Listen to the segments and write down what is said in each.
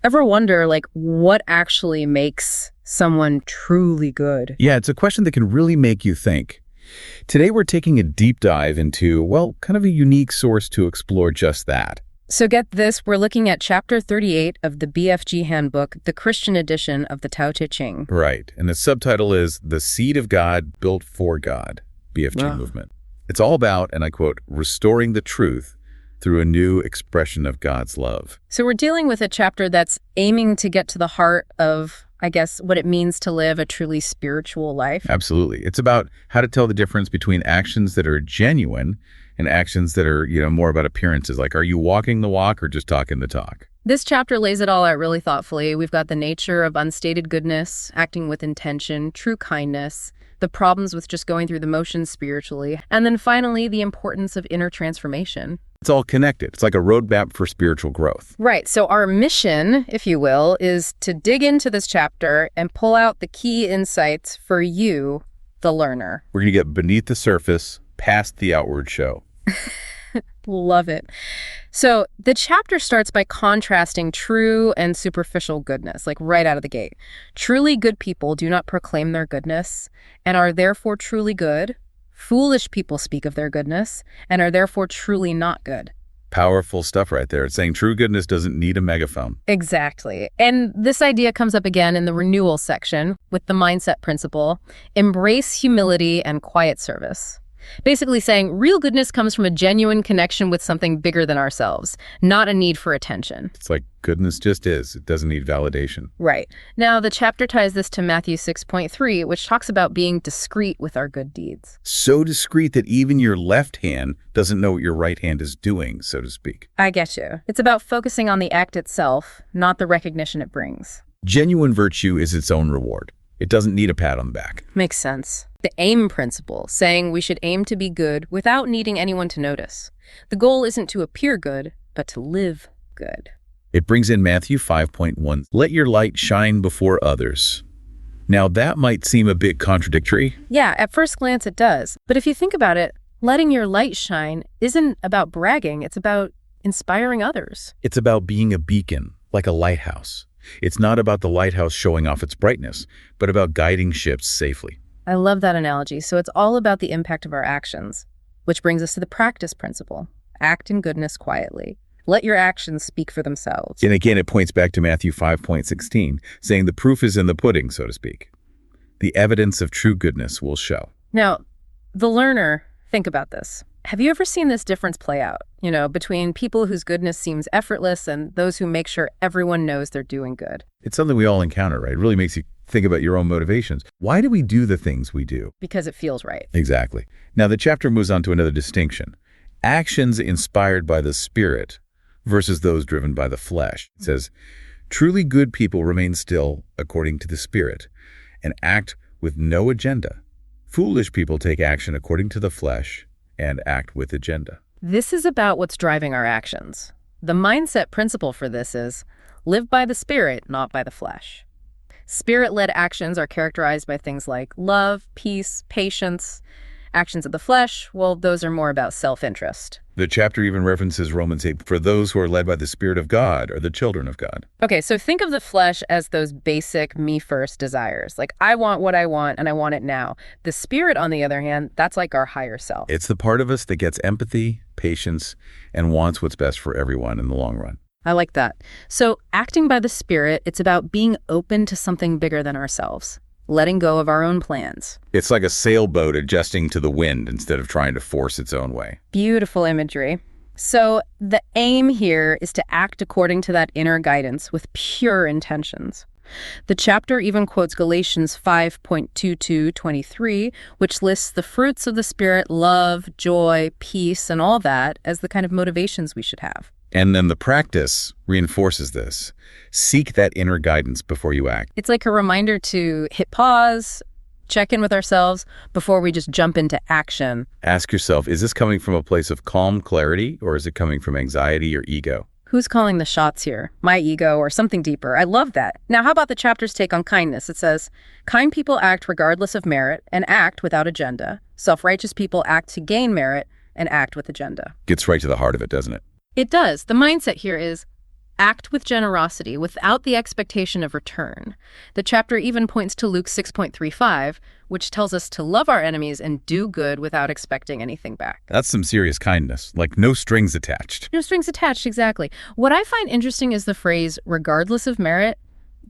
Ever wonder, like, what actually makes someone truly good? Yeah, it's a question that can really make you think. Today we're taking a deep dive into, well, kind of a unique source to explore just that. So get this, we're looking at Chapter 38 of the BFG Handbook, the Christian edition of the Tao Te Ching. Right, and the subtitle is The Seed of God Built for God, BFG movement. It's all about, and I quote, restoring the truth through a new expression of God's love. So we're dealing with a chapter that's aiming to get to the heart of, I guess, what it means to live a truly spiritual life. Absolutely. It's about how to tell the difference between actions that are genuine and actions that are, more about appearances. Like, are you walking the walk or just talking the talk? This chapter lays it all out really thoughtfully. We've got the nature of unstated goodness, acting with intention, true kindness, the problems with just going through the motions spiritually, and then finally, the importance of inner transformation. It's all connected. It's like a roadmap for spiritual growth. Right. So our mission, if you will, is to dig into this chapter and pull out the key insights for you, the learner. We're going to get beneath the surface, past the outward show. Love it. So the chapter starts by contrasting true and superficial goodness, like right out of the gate. Truly good people do not proclaim their goodness and are therefore truly good. Foolish people speak of their goodness and are therefore truly not good. Powerful stuff right there. It's saying true goodness doesn't need a megaphone. Exactly. And this idea comes up again in the renewal section with the mindset principle. Embrace humility and quiet service. Basically saying real goodness comes from a genuine connection with something bigger than ourselves, not a need for attention. It's like goodness just is. It doesn't need validation. Right. Now, the chapter ties this to Matthew 6.3, which talks about being discreet with our good deeds. So discreet that even your left hand doesn't know what your right hand is doing, so to speak. I get you. It's about focusing on the act itself, not the recognition it brings. Genuine virtue is its own reward. It doesn't need a pat on the back. Makes sense. The aim principle, saying we should aim to be good without needing anyone to notice. The goal isn't to appear good, but to live good. It brings in Matthew 5.1, let your light shine before others. Now that might seem a bit contradictory. Yeah, at first glance it does. But if you think about it, letting your light shine isn't about bragging, it's about inspiring others. It's about being a beacon, like a lighthouse. It's not about the lighthouse showing off its brightness, but about guiding ships safely. I love that analogy. So it's all about the impact of our actions, which brings us to the practice principle. Act in goodness quietly. Let your actions speak for themselves. And again, it points back to Matthew 5.16, saying the proof is in the pudding, so to speak. The evidence of true goodness will show. Now, the learner, think about this. Have you ever seen this difference play out, between people whose goodness seems effortless and those who make sure everyone knows they're doing good? It's something we all encounter, right? It really makes you think about your own motivations. Why do we do the things we do? Because it feels right. Exactly. Now, the chapter moves on to another distinction. Actions inspired by the Spirit versus those driven by the flesh. It says, truly good people remain still according to the Spirit and act with no agenda. Foolish people take action according to the flesh and act with agenda. This is about what's driving our actions. The mindset principle for this is live by the Spirit, not by the flesh. Spirit-led actions are characterized by things like love, peace, patience. Actions of the flesh, well, those are more about self-interest. The chapter even references Romans 8, for those who are led by the Spirit of God are the children of God. Okay, so think of the flesh as those basic me-first desires. Like, I want what I want, and I want it now. The Spirit, on the other hand, that's like our higher self. It's the part of us that gets empathy, patience, and wants what's best for everyone in the long run. I like that. So acting by the Spirit, it's about being open to something bigger than ourselves, letting go of our own plans. It's like a sailboat adjusting to the wind instead of trying to force its own way. Beautiful imagery. So the aim here is to act according to that inner guidance with pure intentions. The chapter even quotes Galatians 5.22-23, which lists the fruits of the Spirit, love, joy, peace, and all that as the kind of motivations we should have. And then the practice reinforces this. Seek that inner guidance before you act. It's like a reminder to hit pause, check in with ourselves before we just jump into action. Ask yourself, is this coming from a place of calm clarity or is it coming from anxiety or ego? Who's calling the shots here? My ego or something deeper? I love that. Now, how about the chapter's take on kindness? It says, kind people act regardless of merit and act without agenda. Self-righteous people act to gain merit and act with agenda. Gets right to the heart of it, doesn't it? It does. The mindset here is Act with generosity without the expectation of return. The chapter even points to Luke 6.35, which tells us to love our enemies and do good without expecting anything back. That's some serious kindness, like no strings attached. No strings attached, exactly. What I find interesting is the phrase, regardless of merit.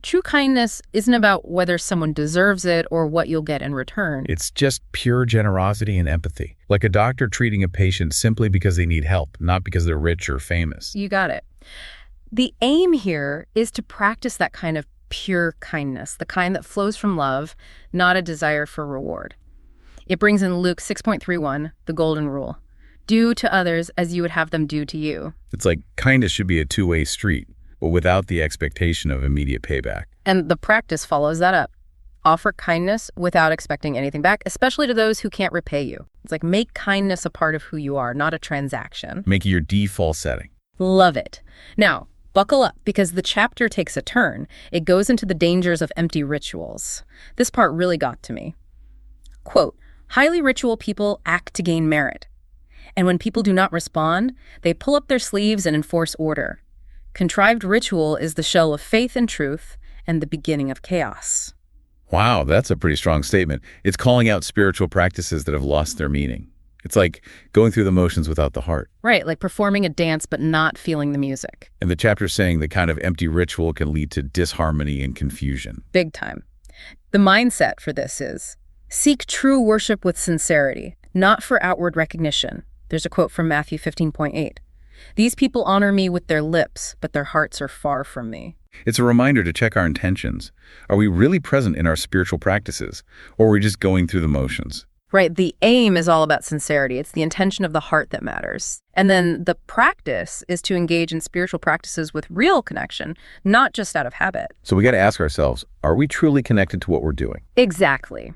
True kindness isn't about whether someone deserves it or what you'll get in return. It's just pure generosity and empathy, like a doctor treating a patient simply because they need help, not because they're rich or famous. You got it. The aim here is to practice that kind of pure kindness, the kind that flows from love, not a desire for reward. It brings in Luke 6.31, the golden rule. Do to others as you would have them do to you. It's like kindness should be a two-way street, but without the expectation of immediate payback. And the practice follows that up. Offer kindness without expecting anything back, especially to those who can't repay you. It's like make kindness a part of who you are, not a transaction. Make it your default setting. Love it. Now, buckle up, because the chapter takes a turn. It goes into the dangers of empty rituals. This part really got to me. Quote, highly ritual people act to gain merit. And when people do not respond, they pull up their sleeves and enforce order. Contrived ritual is the shell of faith and truth and the beginning of chaos. Wow, that's a pretty strong statement. It's calling out spiritual practices that have lost their meaning. It's like going through the motions without the heart. Right, like performing a dance but not feeling the music. And the chapter's saying the kind of empty ritual can lead to disharmony and confusion. Big time. The mindset for this is, seek true worship with sincerity, not for outward recognition. There's a quote from Matthew 15.8. These people honor me with their lips, but their hearts are far from me. It's a reminder to check our intentions. Are we really present in our spiritual practices, or are we just going through the motions? Right, the aim is all about sincerity. It's the intention of the heart that matters. And then the practice is to engage in spiritual practices with real connection, not just out of habit. So we got to ask ourselves, are we truly connected to what we're doing? Exactly.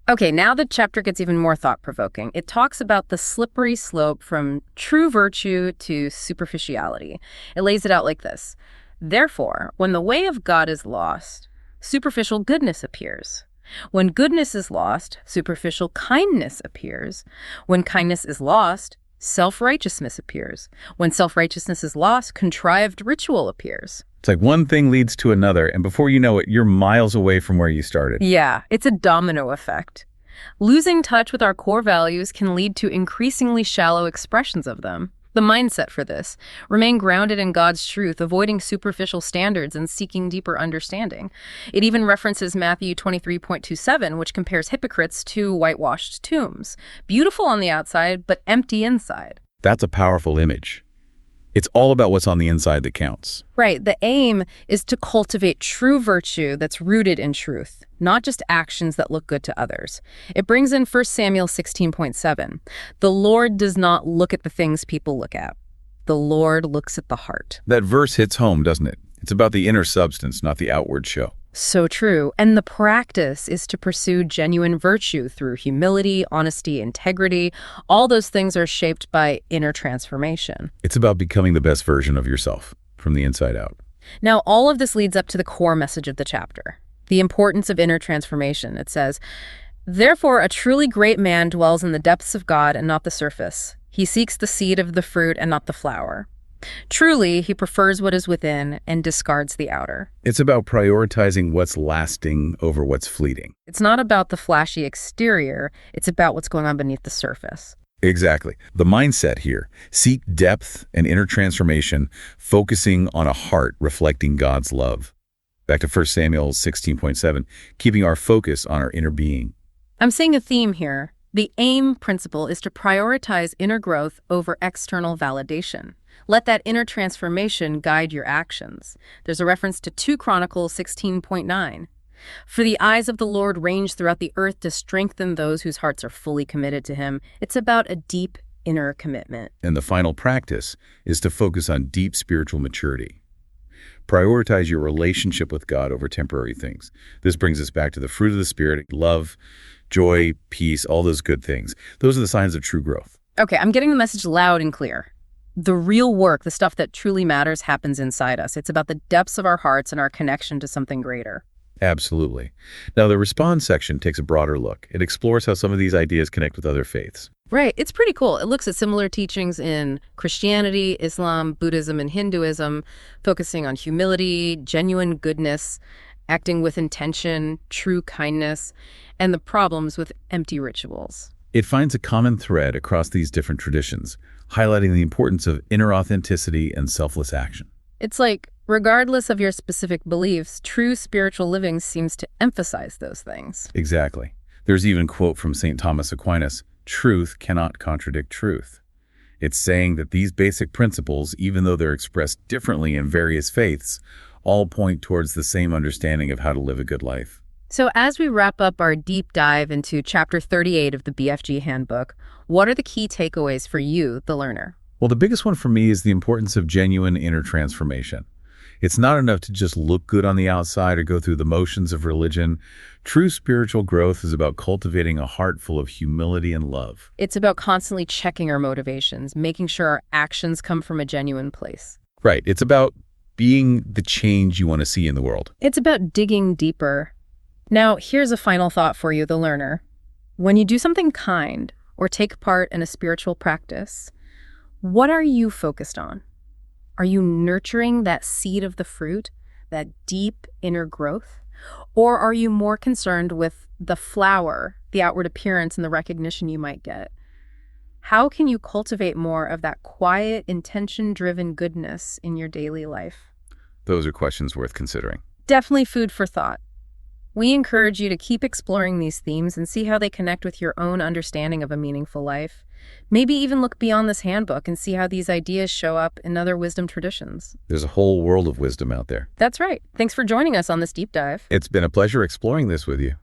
Okay, now the chapter gets even more thought-provoking. It talks about the slippery slope from true virtue to superficiality. It lays it out like this. Therefore, when the way of God is lost, superficial goodness appears. When goodness is lost, superficial kindness appears. When kindness is lost, self-righteousness appears. When self-righteousness is lost, contrived ritual appears. It's like one thing leads to another, and before you know it, you're miles away from where you started. Yeah, it's a domino effect. Losing touch with our core values can lead to increasingly shallow expressions of them. The mindset for this: remain grounded in God's truth, avoiding superficial standards and seeking deeper understanding. It even references Matthew 23.27, which compares hypocrites to whitewashed tombs. Beautiful on the outside, but empty inside. That's a powerful image. It's all about what's on the inside that counts. Right. The aim is to cultivate true virtue that's rooted in truth, not just actions that look good to others. It brings in 1 Samuel 16.7. The Lord does not look at the things people look at. The Lord looks at the heart. That verse hits home, doesn't it? It's about the inner substance, not the outward show. So true. And the practice is to pursue genuine virtue through humility, honesty, integrity. All those things are shaped by inner transformation. It's about becoming the best version of yourself from the inside out. Now, all of this leads up to the core message of the chapter, the importance of inner transformation. It says, therefore, a truly great man dwells in the depths of God and not the surface. He seeks the seed of the fruit and not the flower. Truly, he prefers what is within and discards the outer. It's about prioritizing what's lasting over what's fleeting. It's not about the flashy exterior. It's about what's going on beneath the surface. Exactly. The mindset here: seek depth and inner transformation, focusing on a heart reflecting God's love. Back to 1 Samuel 16.7, keeping our focus on our inner being. I'm seeing a theme here. The aim principle is to prioritize inner growth over external validation. Let that inner transformation guide your actions. There's a reference to 2 Chronicles 16.9. For the eyes of the Lord range throughout the earth to strengthen those whose hearts are fully committed to him. It's about a deep inner commitment. And the final practice is to focus on deep spiritual maturity. Prioritize your relationship with God over temporary things. This brings us back to the fruit of the Spirit: love, joy, peace, all those good things. Those are the signs of true growth. Okay, I'm getting the message loud and clear. The real work, the stuff that truly matters, happens inside us. It's about the depths of our hearts and our connection to something greater. Absolutely. Now, the response section takes a broader look. It explores how some of these ideas connect with other faiths. Right. It's pretty cool. It looks at similar teachings in Christianity, Islam, Buddhism, and Hinduism, focusing on humility, genuine goodness, acting with intention, true kindness, and the problems with empty rituals. It finds a common thread across these different traditions, highlighting the importance of inner authenticity and selfless action. It's like, regardless of your specific beliefs, true spiritual living seems to emphasize those things. Exactly. There's even a quote from St. Thomas Aquinas, "Truth cannot contradict truth." It's saying that these basic principles, even though they're expressed differently in various faiths, all point towards the same understanding of how to live a good life. So as we wrap up our deep dive into Chapter 38 of the BFG Handbook, what are the key takeaways for you, the learner? Well, the biggest one for me is the importance of genuine inner transformation. It's not enough to just look good on the outside or go through the motions of religion. True spiritual growth is about cultivating a heart full of humility and love. It's about constantly checking our motivations, making sure our actions come from a genuine place. Right. It's about being the change you want to see in the world. It's about digging deeper. Now, here's a final thought for you, the learner. When you do something kind or take part in a spiritual practice, what are you focused on? Are you nurturing that seed of the fruit, that deep inner growth? Or are you more concerned with the flower, the outward appearance, and the recognition you might get? How can you cultivate more of that quiet, intention-driven goodness in your daily life? Those are questions worth considering. Definitely food for thought. We encourage you to keep exploring these themes and see how they connect with your own understanding of a meaningful life. Maybe even look beyond this handbook and see how these ideas show up in other wisdom traditions. There's a whole world of wisdom out there. That's right. Thanks for joining us on this deep dive. It's been a pleasure exploring this with you.